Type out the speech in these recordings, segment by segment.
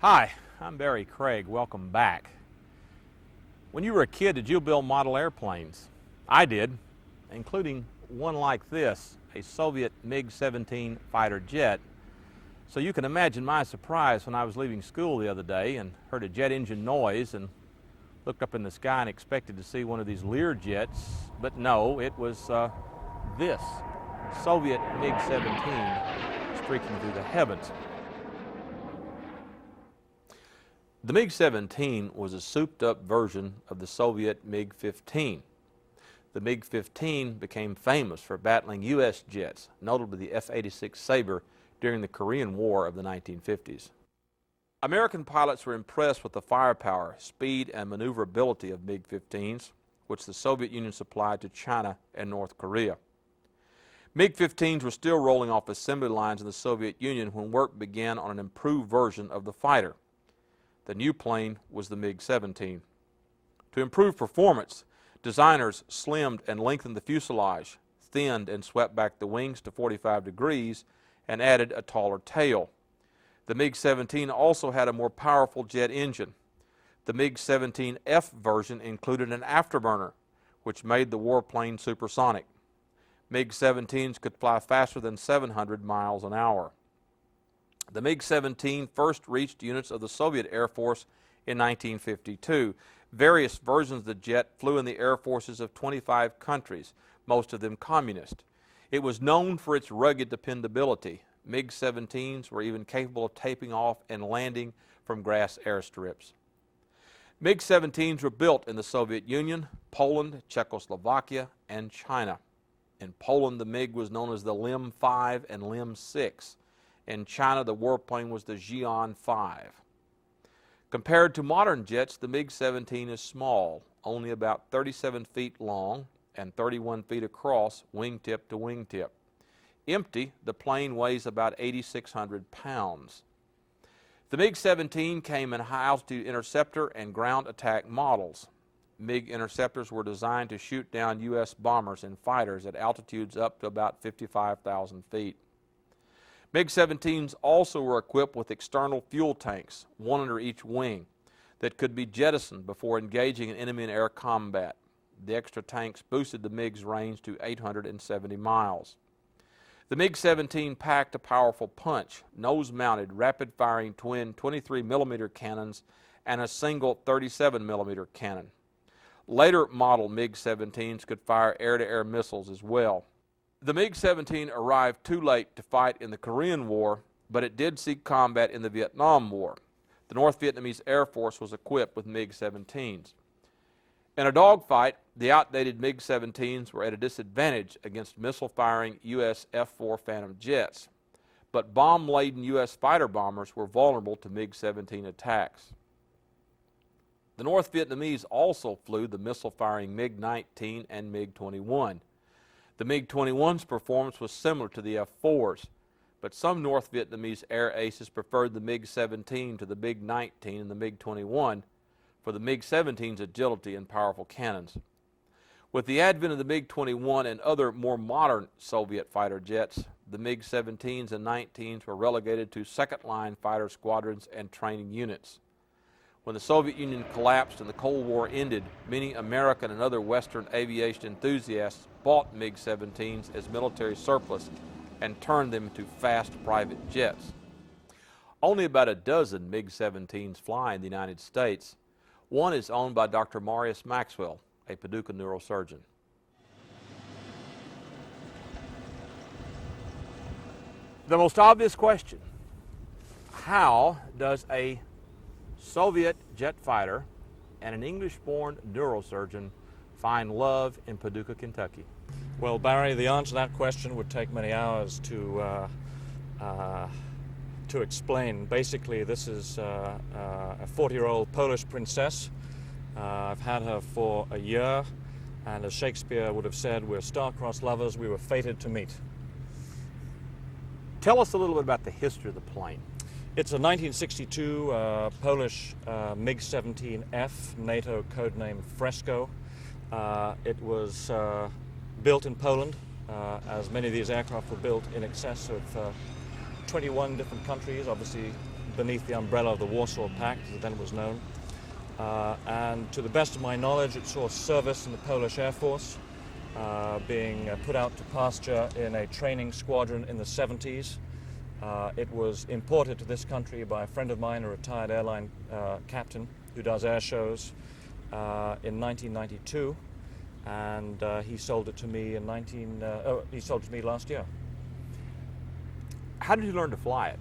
Hi, I'm Barry Craig. Welcome back. When you were a kid, did you build model airplanes? I did, including one like this, a Soviet MiG-17 fighter jet. So you can imagine my surprise when I was leaving school the other day and heard a jet engine noise and looked up in the sky and expected to see one of these Lear jets, but no, it was this Soviet MiG-17 streaking through the heavens. The MiG-17 was a souped-up version of the Soviet MiG-15. The MiG-15 became famous for battling U.S. jets, notably the F-86 Sabre, during the Korean War of the 1950s. American pilots were impressed with the firepower, speed, and maneuverability of MiG-15s, which the Soviet Union supplied to China and North Korea. MiG-15s were still rolling off assembly lines in the Soviet Union when work began on an improved version of the fighter. The new plane was the MiG-17. To improve performance, designers slimmed and lengthened the fuselage, thinned and swept back the wings to 45 degrees, and added a taller tail. The MiG-17 also had a more powerful jet engine. The MiG-17F version included an afterburner, which made the warplane supersonic. MiG-17s could fly faster than 700 miles an hour. The MiG-17 first reached units of the Soviet Air Force in 1952. Various versions of the jet flew in the air forces of 25 countries, most of them communist. It was known for its rugged dependability. MiG-17s were even capable of taking off and landing from grass airstrips. MiG-17s were built in the Soviet Union, Poland, Czechoslovakia, and China. In Poland, the MiG was known as the Lem 5 and Lem 6. In China, the warplane was the Xi'an 5. Compared to modern jets, the MiG-17 is small, only about 37 feet long and 31 feet across, wingtip to wingtip. Empty, the plane weighs about 8,600 pounds. The MiG-17 came in high-altitude interceptor and ground attack models. MiG interceptors were designed to shoot down U.S. bombers and fighters at altitudes up to about 55,000 feet. MiG-17s also were equipped with external fuel tanks, one under each wing, that could be jettisoned before engaging an enemy in air combat. The extra tanks boosted the MiG's range to 870 miles. The MiG-17 packed a powerful punch, nose-mounted, rapid-firing twin 23mm cannons and a single 37mm cannon. Later model MiG-17s could fire air-to-air missiles as well. The MiG-17 arrived too late to fight in the Korean War, but it did see combat in the Vietnam War. The North Vietnamese Air Force was equipped with MiG-17s. In a dogfight, the outdated MiG-17s were at a disadvantage against missile-firing U.S. F-4 Phantom jets, but bomb-laden U.S. fighter bombers were vulnerable to MiG-17 attacks. The North Vietnamese also flew the missile-firing MiG-19 and MiG-21. The MiG-21's performance was similar to the F-4's, but some North Vietnamese air aces preferred the MiG-17 to the MiG-19 and the MiG-21 for the MiG-17's agility and powerful cannons. With the advent of the MiG-21 and other more modern Soviet fighter jets, the MiG-17s and 19s were relegated to second-line fighter squadrons and training units. When the Soviet Union collapsed and the Cold War ended, many American and other Western aviation enthusiasts bought MiG-17s as military surplus and turned them into fast private jets. Only about a dozen MiG-17s fly in the United States. One is owned by Dr. Marius Maxwell, a Paducah neurosurgeon. The most obvious question: how does a Soviet jet fighter and an English-born neurosurgeon find love in Paducah, Kentucky? Well, Barry, the answer to that question would take many hours to explain. Basically, this is a 40-year-old Polish princess. I've had her for a year, and as Shakespeare would have said, we're star-crossed lovers, we were fated to meet. Tell us a little bit about the history of the plane. It's a 1962 Polish MiG-17F, NATO codename Fresco. It was built in Poland, as many of these aircraft were built in excess of 21 different countries, obviously beneath the umbrella of the Warsaw Pact, as it then was known. And to the best of my knowledge, it saw service in the Polish Air Force, being put out to pasture in a training squadron in the 70s. It was imported to this country by a friend of mine, a retired airline captain who does air shows, in 1992, and he sold it to me in he sold it to me last year. How did you learn to fly it?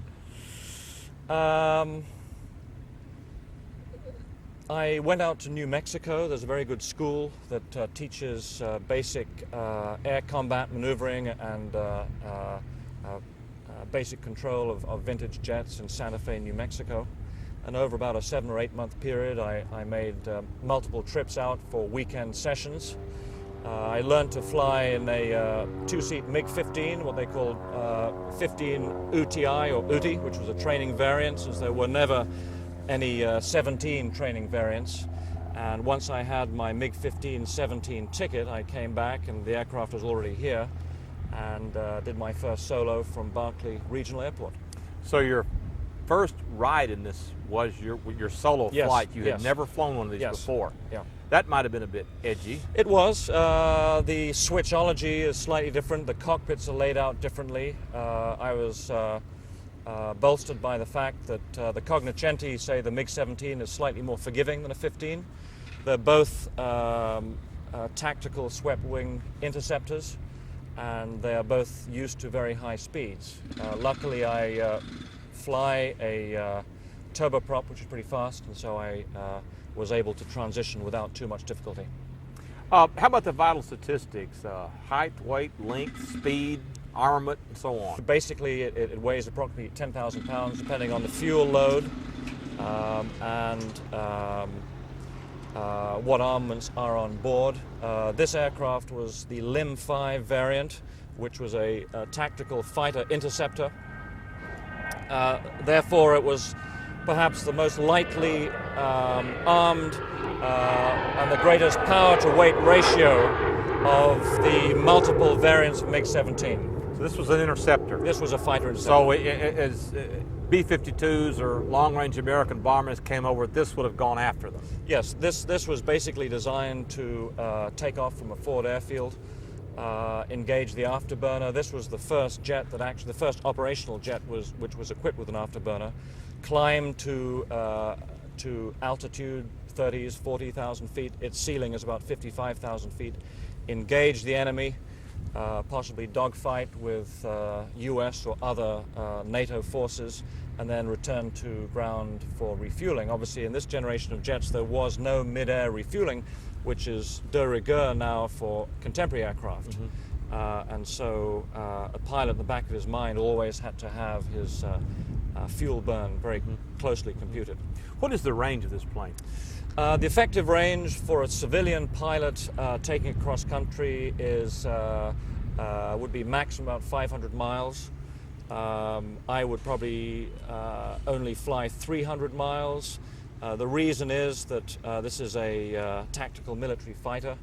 I went out to New Mexico. There's a very good school that teaches basic air combat maneuvering and basic control of vintage jets in Santa Fe, New Mexico. And over about a 7 or 8 month period, I made multiple trips out for weekend sessions. I learned to fly in a 2-seat MiG-15, what they called 15 UTI or UTI, which was a training variant, since there were never any 17 training variants. And once I had my MiG-15 17 ticket, I came back and the aircraft was already here, and did my first solo from Barkley Regional Airport. So your first ride in this was your solo flight. You had never flown one of these before. Yeah. That might have been a bit edgy. It was. The switchology is slightly different. The cockpits are laid out differently. I was bolstered by the fact that the cognoscenti say the MiG-17 is slightly more forgiving than a 15. They're both tactical swept wing interceptors, and they are both used to very high speeds. Luckily, I fly a turboprop, which is pretty fast, and so I was able to transition without too much difficulty. How about the vital statistics? Height, weight, length, speed, armament, and so on. Basically, it weighs approximately 10,000 pounds, depending on the fuel load and what armaments are on board. This aircraft was the LIM 5 variant, which was a tactical fighter interceptor. Therefore, it was perhaps the most lightly armed and the greatest power-to-weight ratio of the multiple variants of MiG-17. So this was an interceptor. This was a fighter interceptor. So as B-52s or long-range American bombers came over, this would have gone after them. Yes, this was basically designed to take off from a forward airfield, engage the afterburner. This was the first jet that the first operational jet which was equipped with an afterburner, climbed to altitude 30s, 40,000 feet. Its ceiling is about 55,000 feet. Engage the enemy, possibly dogfight with US or other NATO forces, and then return to ground for refueling. Obviously, in this generation of jets, there was no mid-air refueling, which is de rigueur now for contemporary aircraft. Mm-hmm. And so a pilot in the back of his mind always had to have his fuel burn very closely computed. What is the range of this plane? The effective range for a civilian pilot taking it cross country is would be maximum about 500 miles. I would probably only fly 300 miles. The reason is that this is a tactical military fighter.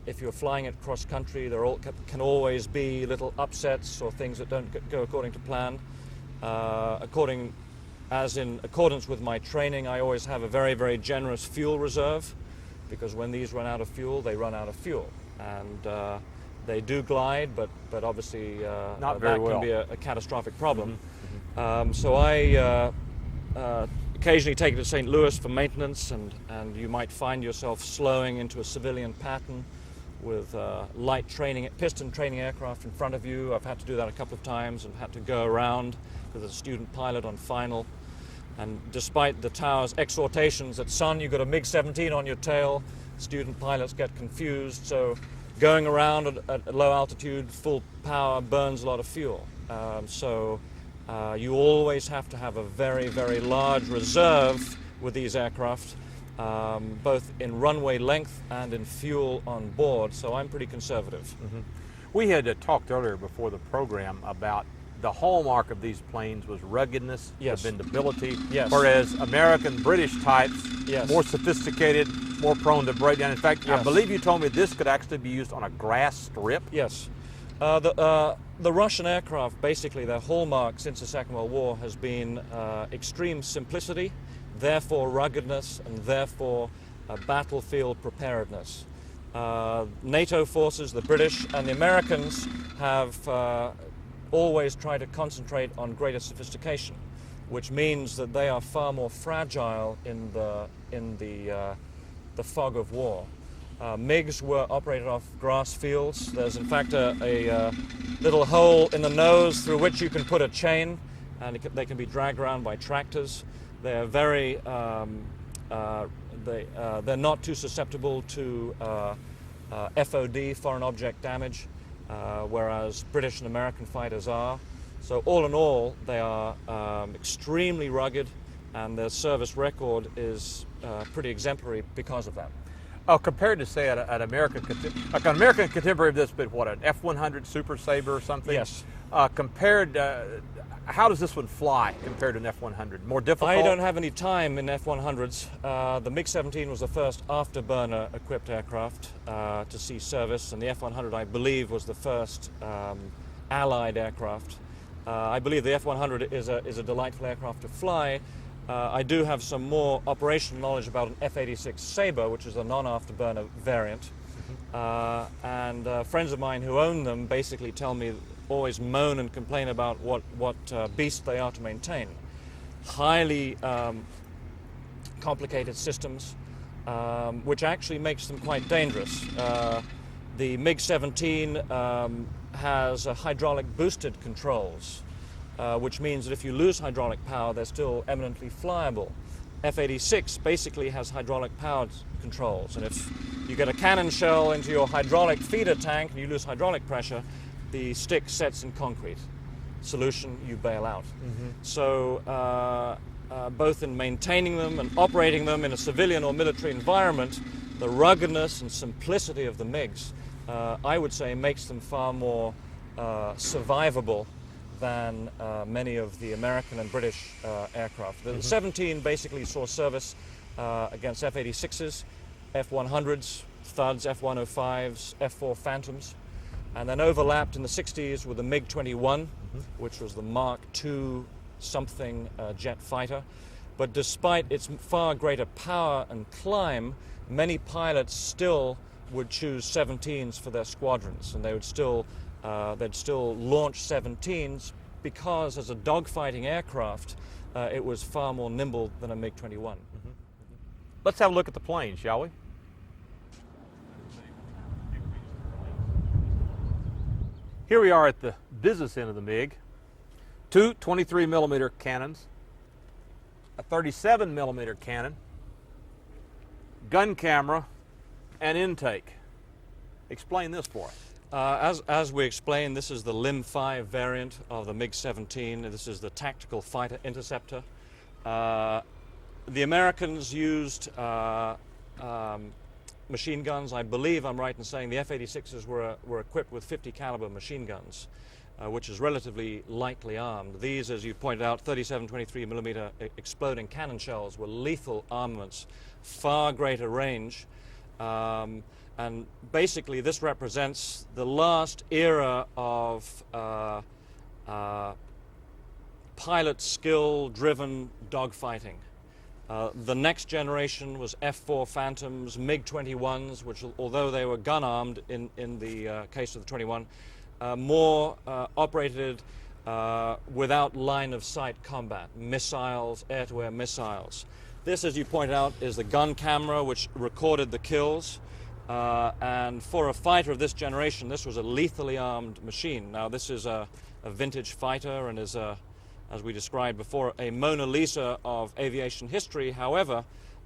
If you're flying it cross country, there can always be little upsets or things that don't go according to plan. In accordance with my training, I always have a very, very generous fuel reserve, because when these run out of fuel, they run out of fuel. And they do glide, but obviously Not very well. Can be a catastrophic problem. Mm-hmm. So I occasionally take it to St. Louis for maintenance, and you might find yourself slowing into a civilian pattern with light piston training aircraft in front of you. I've had to do that a couple of times and had to go around with a student pilot on final. And despite the tower's exhortations that, son, you've got a MiG-17 on your tail, student pilots get confused. So going around at low altitude, full power, burns a lot of fuel. You always have to have a very, very large reserve with these aircraft, both in runway length and in fuel on board. So I'm pretty conservative. Mm-hmm. We had talked earlier before the program about the hallmark of these planes was ruggedness, dependability, whereas American, British types, more sophisticated, more prone to breakdown. In fact, I believe you told me this could actually be used on a grass strip. Yes. The Russian aircraft, basically their hallmark since the Second World War has been extreme simplicity, therefore ruggedness, and therefore battlefield preparedness. NATO forces, the British and the Americans, have always tried to concentrate on greater sophistication, which means that they are far more fragile in the fog of war. MiGs were operated off grass fields. There's in fact a little hole in the nose through which you can put a chain, and they can be dragged around by tractors. They're very they're not too susceptible to FOD, foreign object damage, whereas British and American fighters are. So all in all, they are extremely rugged, and their service record is pretty exemplary because of that. Compared to, say, an American contemporary of this, but what, an F-100 Super Sabre or something? Yes. Compared, how does this one fly compared to an F-100? More difficult? I don't have any time in F-100s. The MiG-17 was the first afterburner equipped aircraft to see service, and the F-100, I believe, was the first Allied aircraft. I believe the F-100 is a delightful aircraft to fly. I do have some more operational knowledge about an F-86 Sabre, which is a non-afterburner variant. And friends of mine who own them basically tell me, always moan and complain about what beast they are to maintain. Highly complicated systems, which actually makes them quite dangerous. The MiG-17 has hydraulic boosted controls, which means that if you lose hydraulic power, they're still eminently flyable. F-86 basically has hydraulic powered controls, and if you get a cannon shell into your hydraulic feeder tank and you lose hydraulic pressure, the stick sets in concrete. Solution, you bail out. So both in maintaining them and operating them in a civilian or military environment, the ruggedness and simplicity of the MiGs, I would say, makes them far more survivable than many of the American and British aircraft. The 17 basically saw service against F-86s, F-100s, Thuds, F-105s, F-4 Phantoms, and then overlapped in the 60s with the MiG-21, which was the Mark II something jet fighter. But despite its far greater power and climb, many pilots still would choose 17s for their squadrons, and they would still they'd still launch 17s because, as a dogfighting aircraft, it was far more nimble than a MiG-21. Let's have a look at the plane, shall we? Here we are at the business end of the MiG. Two 23mm cannons, a 37mm cannon, gun camera, and intake. Explain this for us. As we explained, this is the LIM-5 variant of the MiG-17. This is the tactical fighter interceptor. The Americans used machine guns. I believe I'm right in saying the F-86s were equipped with 50 caliber machine guns, which is relatively lightly armed. These, as you pointed out, 37, 23mm exploding cannon shells were lethal armaments, far greater range. And basically this represents the last era of pilot skill-driven dogfighting. The next generation was F-4 Phantoms, MiG-21s, which, although they were gun-armed in the case of the 21, more operated without line-of-sight combat, missiles, air-to-air missiles. This, as you pointed out, is the gun camera, which recorded the kills. And for a fighter of this generation, this was a lethally armed machine. Now, this is a vintage fighter and is, as we described before, a Mona Lisa of aviation history. However,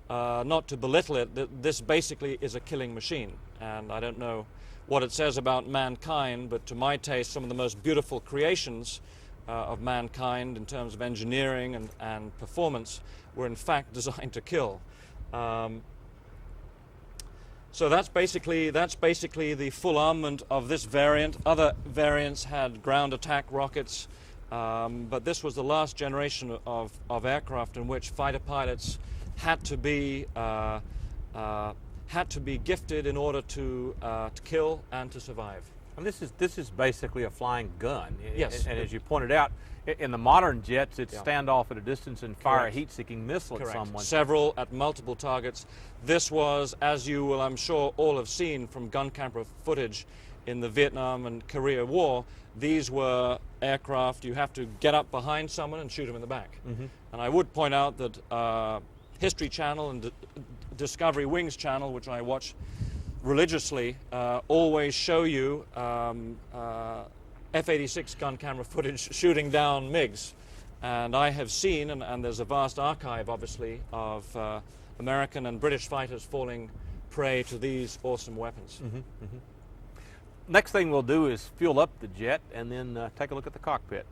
not to belittle it, this basically is a killing machine. And I don't know what it says about mankind, but to my taste, some of the most beautiful creations of mankind in terms of engineering and performance were in fact designed to kill. So that's basically the full armament of this variant. Other variants had ground attack rockets, but this was the last generation of aircraft in which fighter pilots had to be gifted in order to kill and to survive. And this is basically a flying gun. Yes. And as you pointed out, in the modern jets, it's Yeah. stand off at a distance and fire Correct. a heat-seeking missile Correct. at someone. Several at multiple targets. This was, as you will, I'm sure, all have seen from gun camera footage in the Vietnam and Korea War, these were aircraft you have to get up behind someone and shoot them in the back. Mm-hmm. And I would point out that History Channel and Discovery Wings Channel, which I watch religiously, always show you F-86 gun camera footage shooting down MiGs. And I have seen, and there's a vast archive, obviously, of American and British fighters falling prey to these awesome weapons. Mm-hmm. Mm-hmm. Next thing we'll do is fuel up the jet and then take a look at the cockpit.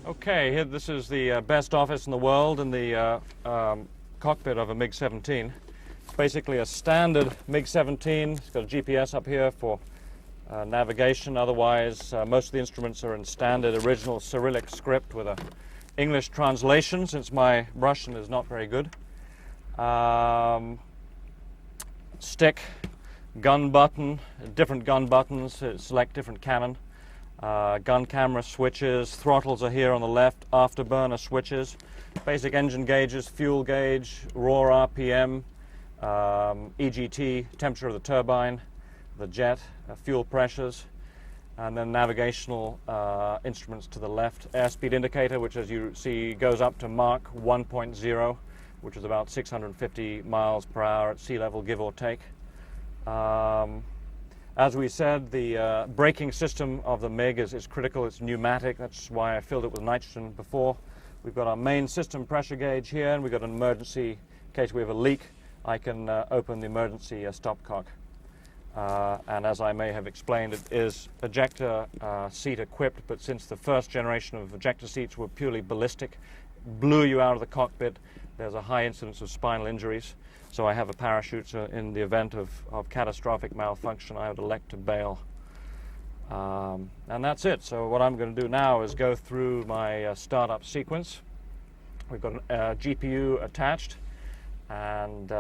Okay, here this is the best office in the world in the cockpit of a MiG-17. Basically a standard MiG-17. It's got a GPS up here for navigation. Otherwise, most of the instruments are in standard original Cyrillic script with a English translation, since my Russian is not very good. Stick, gun button, different gun buttons to select different cannon. Gun camera switches, throttles are here on the left, afterburner switches, basic engine gauges, fuel gauge, raw RPM, EGT, temperature of the turbine, the jet, fuel pressures, and then navigational instruments to the left. Airspeed indicator, which as you see goes up to Mach 1.0, which is about 650 miles per hour at sea level, give or take. As we said, the braking system of the MiG is critical. It's pneumatic. That's why I filled it with nitrogen before. We've got our main system pressure gauge here, and we've got an emergency, in case we have a leak, I can open the emergency stopcock. And as I may have explained, it is ejector seat equipped, but since the first generation of ejector seats were purely ballistic, blew you out of the cockpit, there's a high incidence of spinal injuries. So I have a parachute, so in the event of catastrophic malfunction, I would elect to bail. And that's it. So what I'm going to do now is go through my startup sequence. We've got a GPU attached, and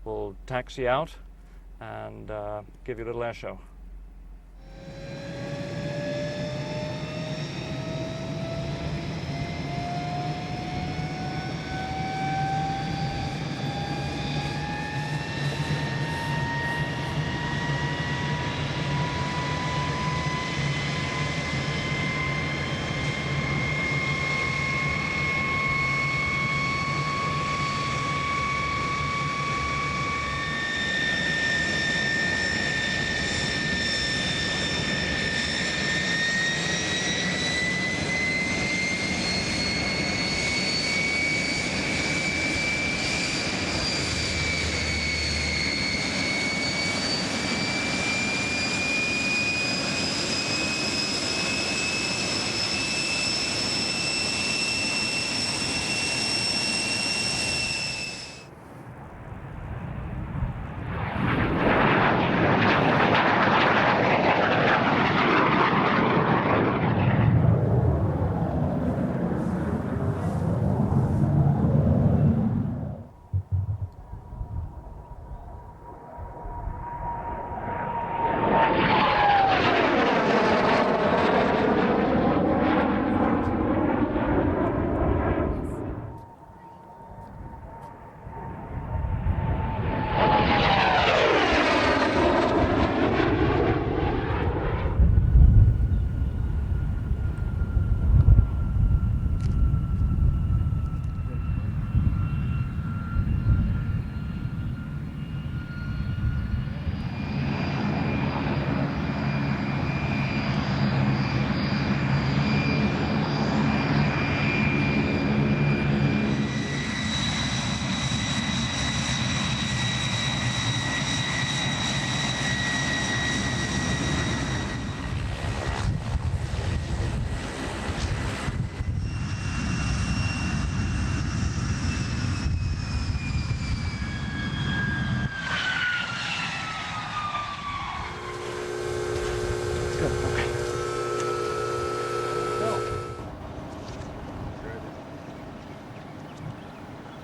we'll taxi out and give you a little air show.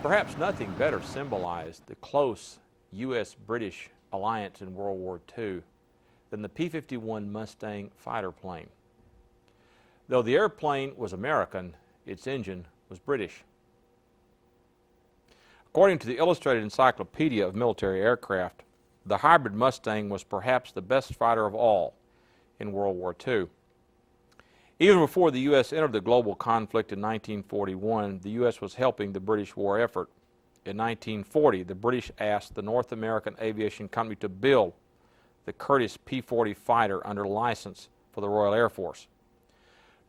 Perhaps nothing better symbolized the close U.S.-British alliance in World War II than the P-51 Mustang fighter plane. Though the airplane was American, its engine was British. According to the Illustrated Encyclopedia of Military Aircraft, the hybrid Mustang was perhaps the best fighter of all in World War II. Even before the U.S. entered the global conflict in 1941, the U.S. was helping the British war effort. In 1940, the British asked the North American Aviation Company to build the Curtiss P-40 fighter under license for the Royal Air Force.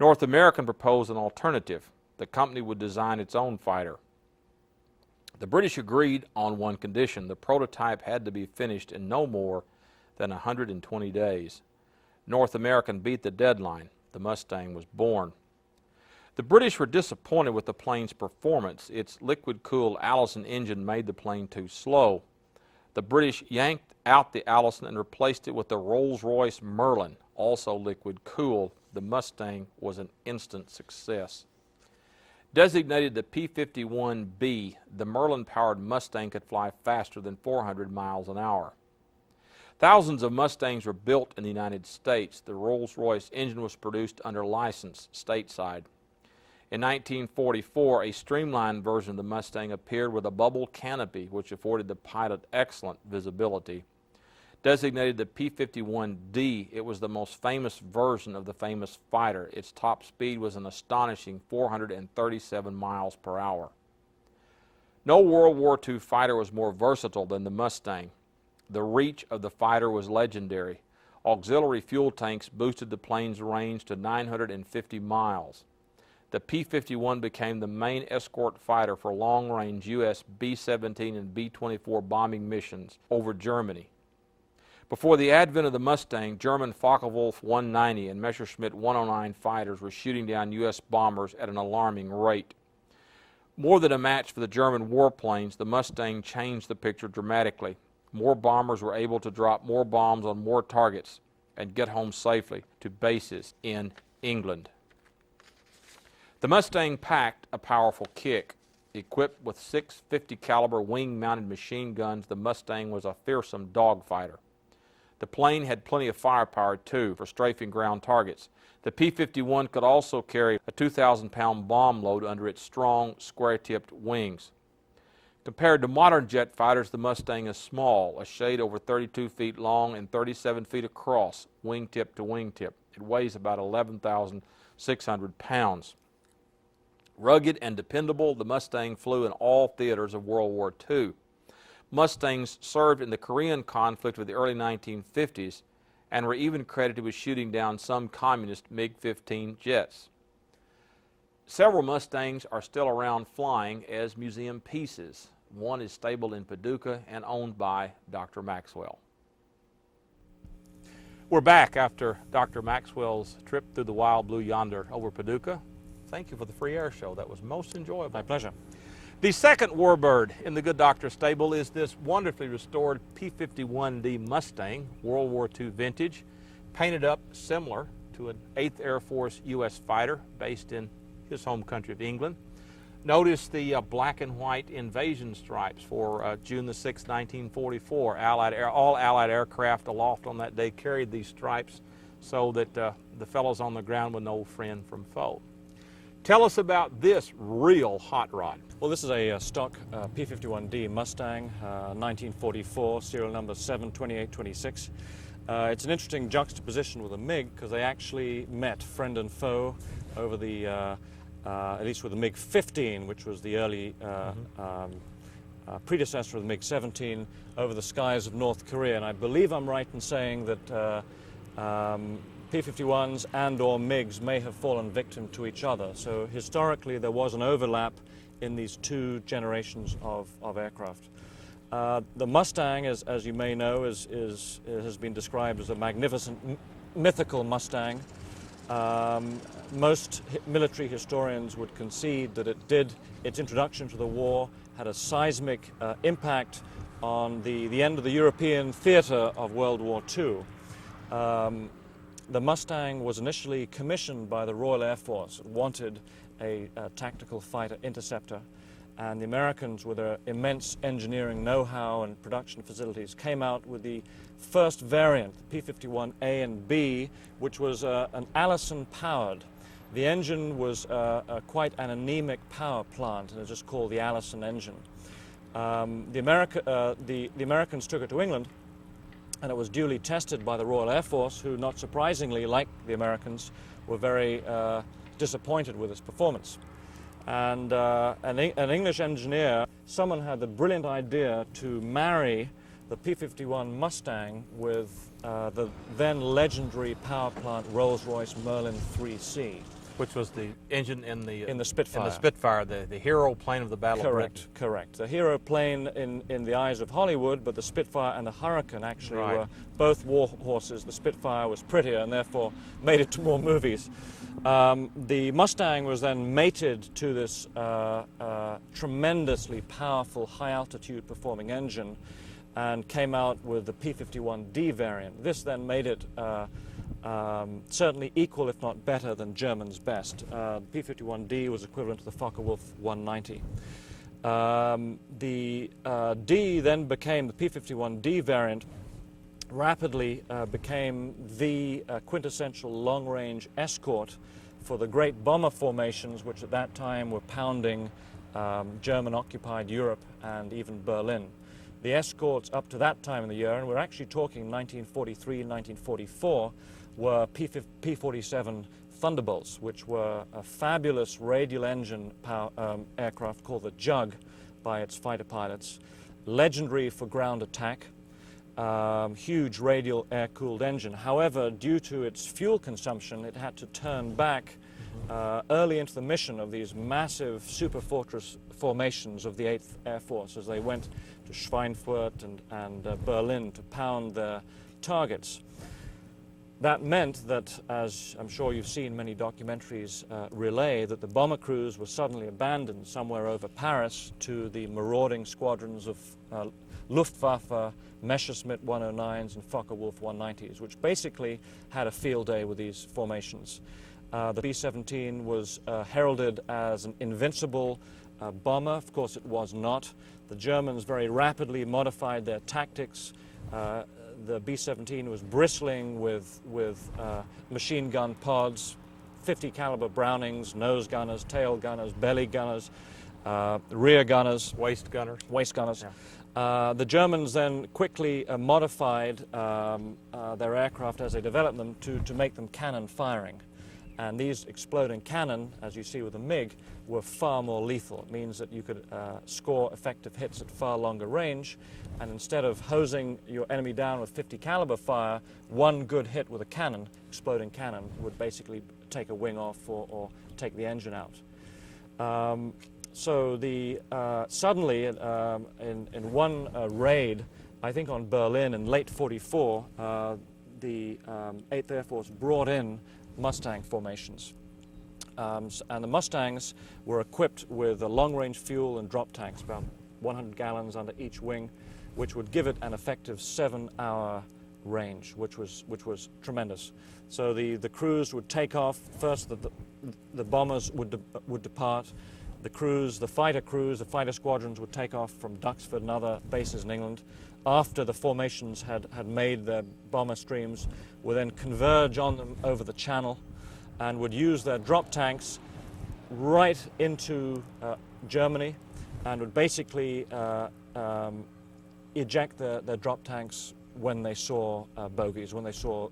North American proposed an alternative. The company would design its own fighter. The British agreed on one condition: the prototype had to be finished in no more than 120 days. North American beat the deadline. The Mustang was born. The British were disappointed with the plane's performance. Its liquid-cooled Allison engine made the plane too slow. The British yanked out the Allison and replaced it with the Rolls-Royce Merlin, also liquid-cooled. The Mustang was an instant success. Designated the P-51B, the Merlin-powered Mustang could fly faster than 400 miles an hour. Thousands of Mustangs were built in the United States. The Rolls-Royce engine was produced under license stateside. In 1944, a streamlined version of the Mustang appeared with a bubble canopy, which afforded the pilot excellent visibility. Designated the P-51D, it was the most famous version of the famous fighter. Its top speed was an astonishing 437 miles per hour. No World War II fighter was more versatile than the Mustang. The reach of the fighter was legendary. Auxiliary fuel tanks boosted the plane's range to 950 miles. The P-51 became the main escort fighter for long-range U.S. B-17 and B-24 bombing missions over Germany. Before the advent of the Mustang, German Focke-Wulf 190 and Messerschmitt 109 fighters were shooting down U.S. bombers at an alarming rate. More than a match for the German warplanes, the Mustang changed the picture dramatically. More bombers were able to drop more bombs on more targets and get home safely to bases in England. The Mustang packed a powerful kick. Equipped with 6 50 caliber wing-mounted machine guns, the Mustang was a fearsome dogfighter. The plane had plenty of firepower, too, for strafing ground targets. The P-51 could also carry a 2,000-pound bomb load under its strong, square-tipped wings. Compared to modern jet fighters, the Mustang is small, a shade over 32 feet long and 37 feet across, wingtip to wingtip. It weighs about 11,600 pounds. Rugged and dependable, the Mustang flew in all theaters of World War II. Mustangs served in the Korean conflict of the early 1950s and were even credited with shooting down some communist MiG-17 jets. Several Mustangs are still around flying as museum pieces. One is stabled in Paducah and owned by Dr. Maxwell. We're back after Dr. Maxwell's trip through the wild blue yonder over Paducah. Thank you for the free air show. That was most enjoyable. My pleasure. The second warbird in the Good Doctor stable is this wonderfully restored P-51d Mustang, World War II vintage, painted up similar to an 8th Air Force U.S. fighter based in his home country of England. Notice the black and white invasion stripes for June the 6th, 1944. All Allied aircraft aloft on that day carried these stripes so that the fellows on the ground would know friend from foe. Tell us about this real hot rod. Well, this is a stock P-51D Mustang, 1944, serial number 72826. It's an interesting juxtaposition with a MiG because they actually met friend and foe over the, at least with the MiG-15, which was the early predecessor of the MiG-17, over the skies of North Korea. And I believe I'm right in saying that P-51s and or MiGs may have fallen victim to each other. So historically there was an overlap in these two generations of aircraft. The Mustang, as you may know, has been described as a magnificent, mythical Mustang. Most military historians would concede that its introduction to the war had a seismic impact on the end of the European theater of World War II. The Mustang was initially commissioned by the Royal Air Force. It wanted a tactical fighter interceptor, And the Americans, with their immense engineering know-how and production facilities, came out with the first variant, the P51A and B, which was an Allison-powered. The engine was quite an anemic power plant, and it's just called the Allison engine. The Americans took it to England, and it was duly tested by the Royal Air Force, who, not surprisingly, like the Americans, were very disappointed with its performance. And an English engineer, someone had the brilliant idea to marry the P51 Mustang with the then legendary power plant Rolls-Royce Merlin 3C. Which was the engine in the Spitfire. In the Spitfire, the hero plane of the Battle of Britain. Correct. The hero plane in the eyes of Hollywood, but the Spitfire and the Hurricane actually Right. were both war horses. The Spitfire was prettier and therefore made it to more movies. The Mustang was then mated to this tremendously powerful, high-altitude performing engine and came out with the P51D variant. This then made it certainly equal, if not better, than German's best. P51D was equivalent to the Focke-Wulf 190. The D then became, the P51D variant rapidly became the quintessential long-range escort for the great bomber formations, which at that time were pounding German-occupied Europe and even Berlin. The escorts up to that time in the year, and we're actually talking 1943 and 1944, were P-47 Thunderbolts, which were a fabulous radial engine aircraft called the Jug by its fighter pilots, legendary for ground attack, huge radial air-cooled engine. However, due to its fuel consumption, it had to turn back early into the mission of these massive super fortress formations of the 8th Air Force as they went to Schweinfurt and Berlin to pound their targets. That meant that, as I'm sure you've seen many documentaries relay, that the bomber crews were suddenly abandoned somewhere over Paris to the marauding squadrons of Luftwaffe, Messerschmitt 109s and Focke-Wulf 190s, which basically had a field day with these formations. The B-17 was heralded as an invincible bomber. Of course, it was not. The Germans very rapidly modified their tactics. The B-17 was bristling with machine gun pods, 50 caliber Brownings, nose gunners, tail gunners, belly gunners, rear gunners. Waist gunners. Waist gunners. Yeah. The Germans then quickly modified their aircraft as they developed them to make them cannon firing. And these exploding cannon, as you see with the MiG, were far more lethal. It means that you could score effective hits at far longer range, and instead of hosing your enemy down with 50 caliber fire, one good hit with a cannon, exploding cannon, would basically take a wing off or take the engine out. So suddenly in one raid, I think on Berlin in late '44, the 8th Air Force brought in Mustang formations. And the Mustangs were equipped with a long-range fuel and drop tanks, about 100 gallons under each wing, which would give it an effective 7-hour range, which was tremendous. So the crews would take off. First, the bombers would depart. The crews, the fighter squadrons would take off from Duxford and other bases in England. After the formations had made their bomber streams, would then converge on them over the channel and would use their drop tanks right into Germany and would basically eject their drop tanks when they saw bogies, when they saw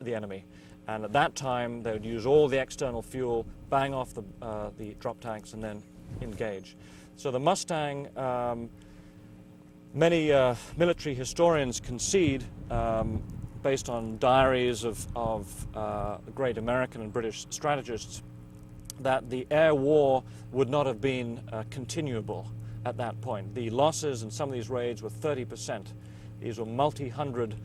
the enemy. And at that time, they would use all the external fuel, bang off the drop tanks, and then engage. So the Mustang, many military historians concede, based on diaries of great American and British strategists, that the air war would not have been continuable at that point. The losses in some of these raids were 30%. These were multi-hundred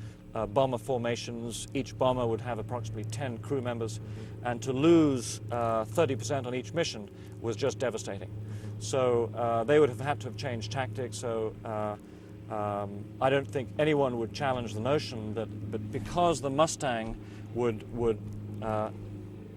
bomber formations. Each bomber would have approximately 10 crew members, and to lose 30% on each mission was just devastating. So they would have had to have changed tactics. So I don't think anyone would challenge the notion that, but because the Mustang would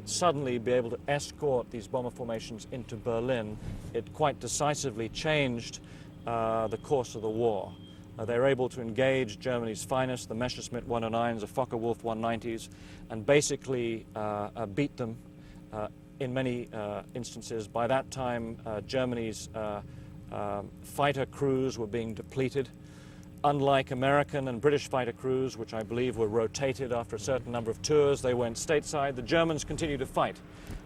suddenly be able to escort these bomber formations into Berlin, it quite decisively changed the course of the war. They were able to engage Germany's finest, the Messerschmitt 109s, the Focke-Wulf 190s, and basically beat them in many instances. By that time, Germany's fighter crews were being depleted. Unlike American and British fighter crews, which I believe were rotated after a certain number of tours, they went stateside. The Germans continued to fight,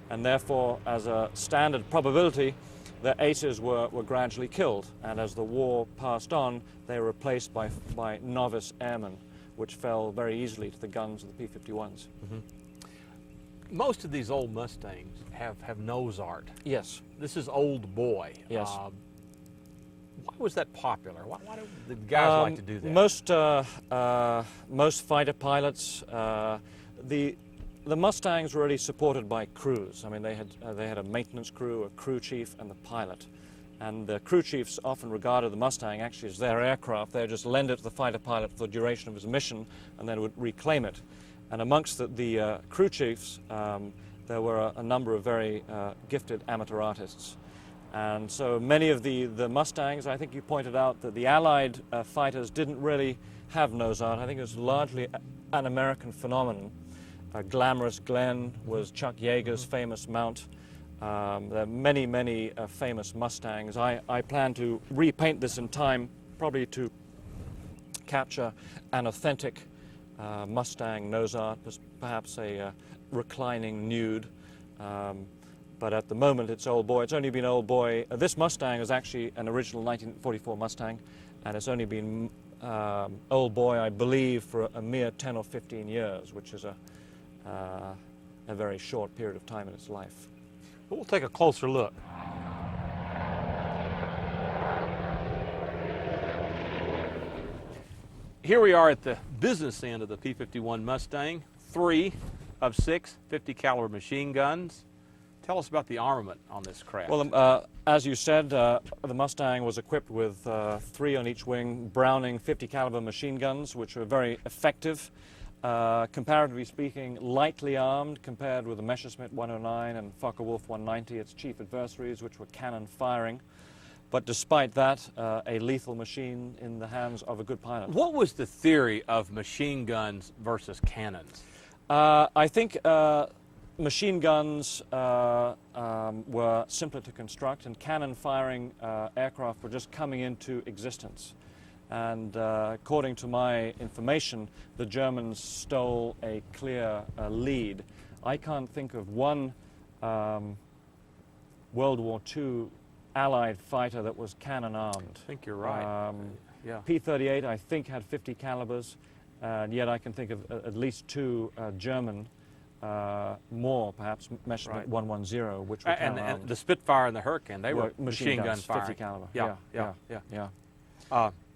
and therefore, as a standard probability, their aces were gradually killed. And as the war passed on, they were replaced by novice airmen, which fell very easily to the guns of the P-51s. Mm-hmm. Most of these old Mustangs have nose art. Yes. This is Old Boy. Yes. Why was that popular? Why do the guys like to do that? Most fighter pilots, the Mustangs were really supported by crews. I mean, they had a maintenance crew, a crew chief, and the pilot. And the crew chiefs often regarded the Mustang actually as their aircraft. They would just lend it to the fighter pilot for the duration of his mission, and then would reclaim it. And amongst the crew chiefs, there were a number of very gifted amateur artists. And so many of the Mustangs, I think you pointed out that the Allied fighters didn't really have nose art. I think it was largely an American phenomenon. Glamorous Glen was Chuck Yeager's famous mount. There are many, many famous Mustangs. I plan to repaint this in time, probably to capture an authentic Mustang nose art, perhaps a reclining nude. But at the moment it's Old Boy. It's only been Old Boy. This Mustang is actually an original 1944 Mustang, and it's only been Old Boy, I believe, for a mere 10 or 15 years, which is a very short period of time in its life. We'll take a closer look. Here we are at the business end of the P-51 Mustang, 3 of 6 50 caliber machine guns. Tell us about the armament on this craft. Well, as you said, the Mustang was equipped with 3 on each wing Browning 50 caliber machine guns, which were very effective. Comparatively speaking, lightly armed compared with the Messerschmitt 109 and Focke-Wulf 190, its chief adversaries, which were cannon firing. But despite that, a lethal machine in the hands of a good pilot. What was the theory of machine guns versus cannons? I think machine guns were simpler to construct, and cannon-firing aircraft were just coming into existence. And according to my information, the Germans stole a clear lead. I can't think of one World War II Allied fighter that was cannon-armed. I think you're right. Yeah. P-38, I think, had 50 calibers, and yet I can think of at least 2 German, more perhaps, Messerschmitt 110, which were cannon-armed. And the Spitfire and the Hurricane, they were machine gun firing. 50 caliber. Yeah.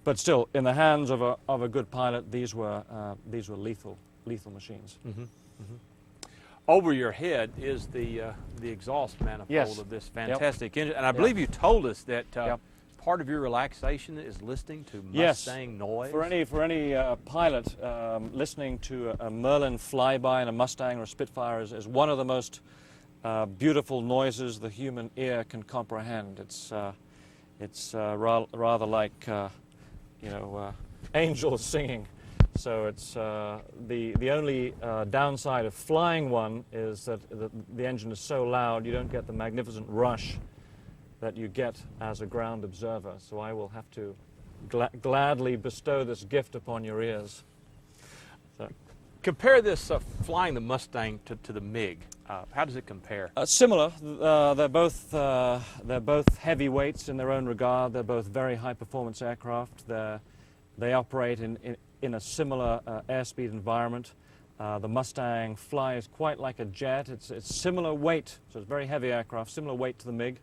But still, in the hands of a good pilot, these were lethal machines. Mm-hmm. Mm-hmm. Over your head is the exhaust manifold of this fantastic engine, and I believe you told us that part of your relaxation is listening to Mustang noise. For any pilot, listening to a Merlin flyby in a Mustang or a Spitfire is one of the most beautiful noises the human ear can comprehend. It's rather like angels singing. So it's the only downside of flying one is that the engine is so loud you don't get the magnificent rush that you get as a ground observer. So I will have to gladly bestow this gift upon your ears. So. Compare this flying the Mustang to the MiG. How does it compare? Similar. They're both heavyweights in their own regard. They're both very high-performance aircraft. They operate in a similar airspeed environment. The Mustang flies quite like a jet. It's similar weight, so it's very heavy aircraft, similar weight to the MiG.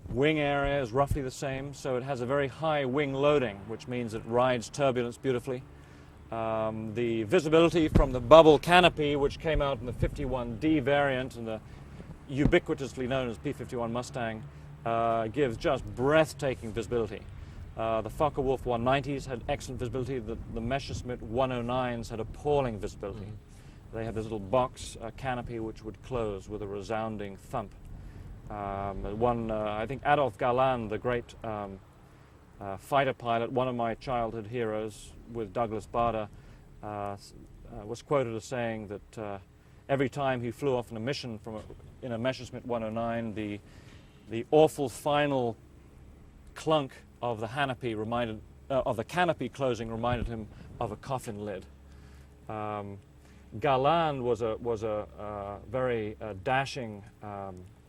Wing area is roughly the same, so it has a very high wing loading, which means it rides turbulence beautifully. The visibility from the bubble canopy, which came out in the 51D variant and the ubiquitously known as P-51 Mustang, gives just breathtaking visibility. The Focke-Wulf 190s had excellent visibility. The Messerschmitt 109s had appalling visibility. they had this little box canopy which would close with a resounding thump. I think Adolf Galland, the great fighter pilot, one of my childhood heroes with Douglas Bader, was quoted as saying that every time he flew off on a mission in a Messerschmitt 109, the awful final clunk of the canopy closing reminded him of a coffin lid. Galland was a very dashing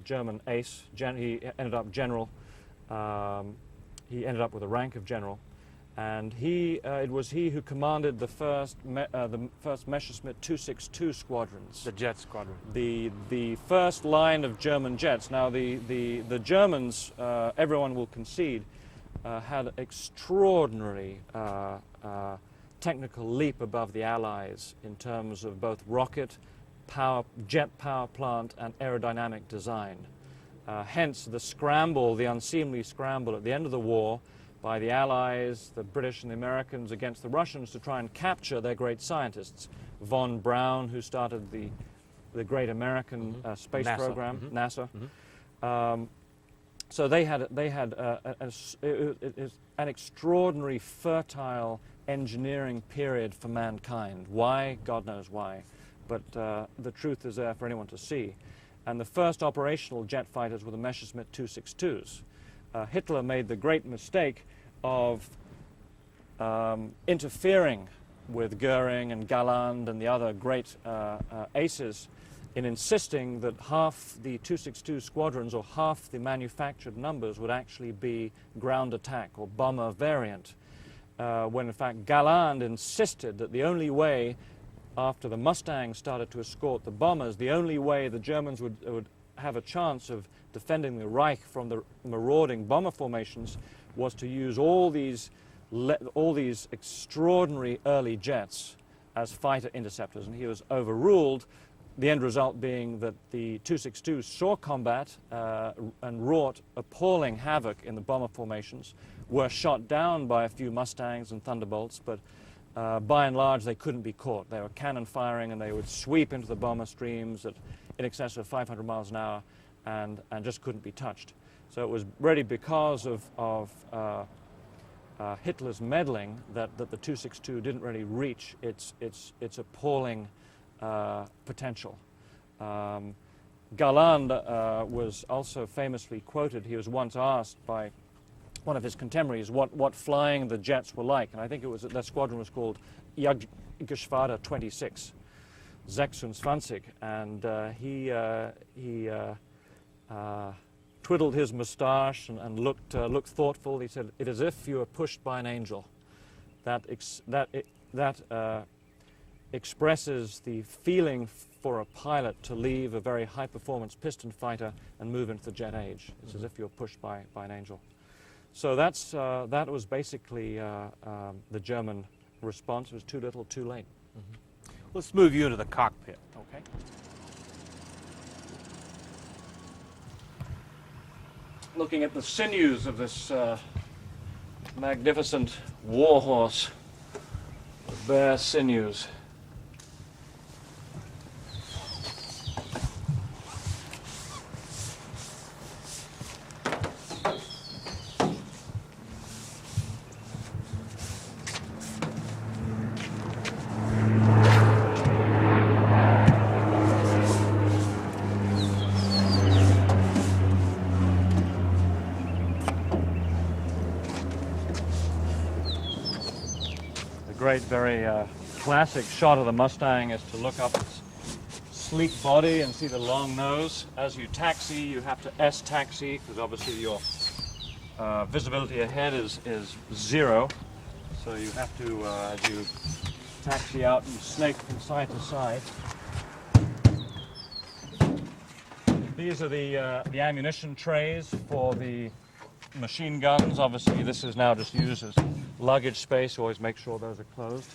German ace. He ended up general. He ended up with a rank of general, and it was he who commanded the first Messerschmitt 262 squadrons. The jet squadron. The first line of German jets. Now the Germans, everyone will concede, had extraordinary technical leap above the Allies in terms of both rocket, jet power plant, and aerodynamic design. Hence the scramble, the unseemly scramble at the end of the war by the Allies, the British and the Americans against the Russians to try and capture their great scientists. Von Braun, who started the great American space NASA. program, NASA. So they had an extraordinary fertile engineering period for mankind. Why? God knows why. But the truth is there for anyone to see. And the first operational jet fighters were the Messerschmitt 262s. Hitler made the great mistake of interfering with Goering and Galland and the other great aces in insisting that half the 262 squadrons or half the manufactured numbers would actually be ground attack or bomber variant, when in fact Galland insisted that the only way, after the Mustang started to escort the bombers, the only way the Germans would have a chance of defending the Reich from the marauding bomber formations was to use all these extraordinary early jets as fighter interceptors, and he was overruled, the end result being that the 262 saw combat and wrought appalling havoc in the bomber formations, were shot down by a few Mustangs and Thunderbolts, but by and large they couldn't be caught. They were cannon firing and they would sweep into the bomber streams at in excess of 500 miles an hour and just couldn't be touched. So it was really because of Hitler's meddling that the 262 didn't really reach its appalling potential. Galland was also famously quoted. He was once asked by one of his contemporaries what flying the jets were like, and I think that squadron was called Jagdgeschwader 26, 26, and he twiddled his moustache and looked thoughtful. He said, "It is as if you were pushed by an angel." That expresses the feeling for a pilot to leave a very high-performance piston fighter and move into the jet age. It's as if you're pushed by an angel. So that was basically the German response. It was too little, too late. Let's move you into the cockpit. Okay. Looking at the sinews of this magnificent warhorse, the bare sinews. Great, very classic shot of the Mustang is to look up its sleek body and see the long nose. As you taxi, you have to S-taxi, because obviously your visibility ahead is zero. So you have to, as you taxi out, you snake from side to side. These are the ammunition trays for the machine guns. Obviously, this is now just used as luggage space. Always make sure those are closed.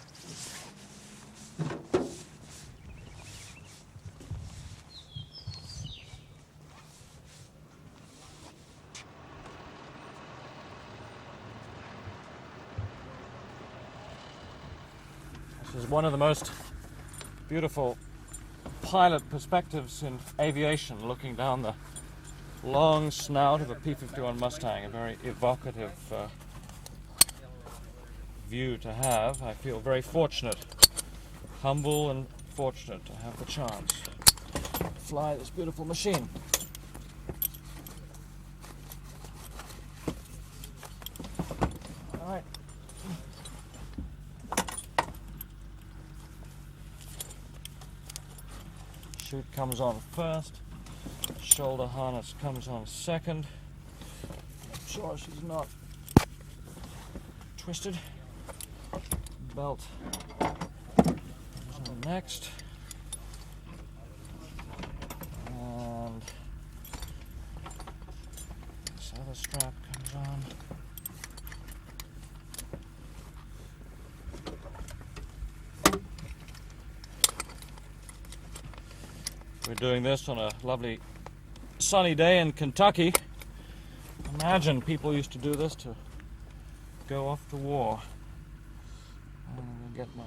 This is one of the most beautiful pilot perspectives in aviation, looking down the long snout of a P-51 Mustang, a very evocative view to have. I feel very fortunate, humble and fortunate to have the chance to fly this beautiful machine. All right. Chute comes on first, shoulder harness comes on second. Make sure she's not twisted. Belt comes on next. And this other strap comes on. We're doing this on a lovely sunny day in Kentucky. Imagine people used to do this to go off to war. I'm going to get my...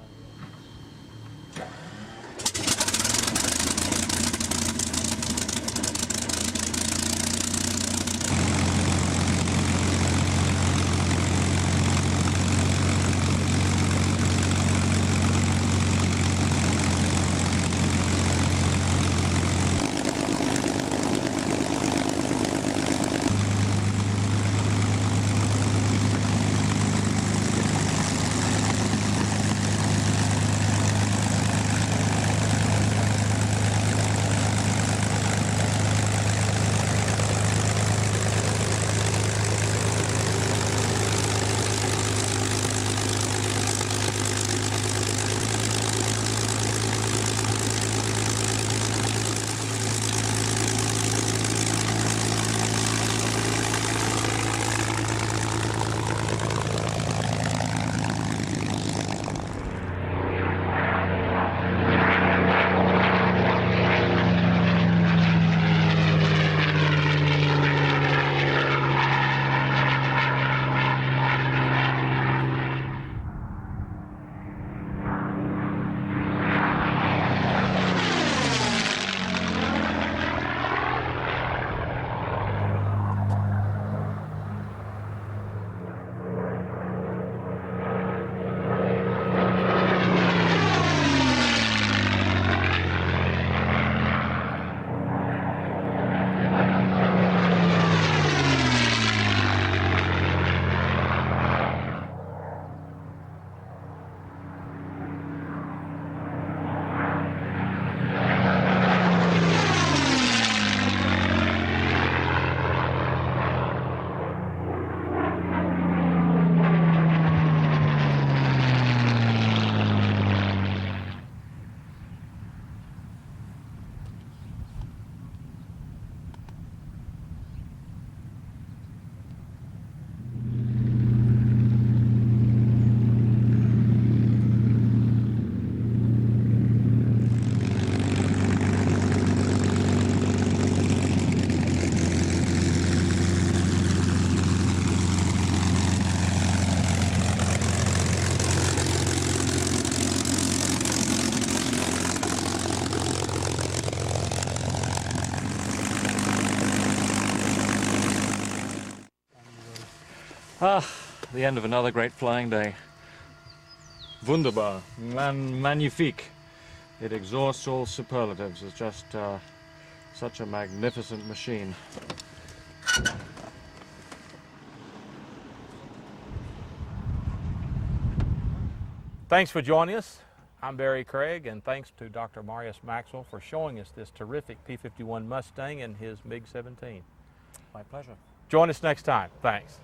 The end of another great flying day. Wunderbar, magnifique. It exhausts all superlatives. It's just such a magnificent machine. Thanks for joining us. I'm Barry Craig, and thanks to Dr. Marius Maxwell for showing us this terrific P-51 Mustang and his MiG-17. My pleasure. Join us next time. Thanks.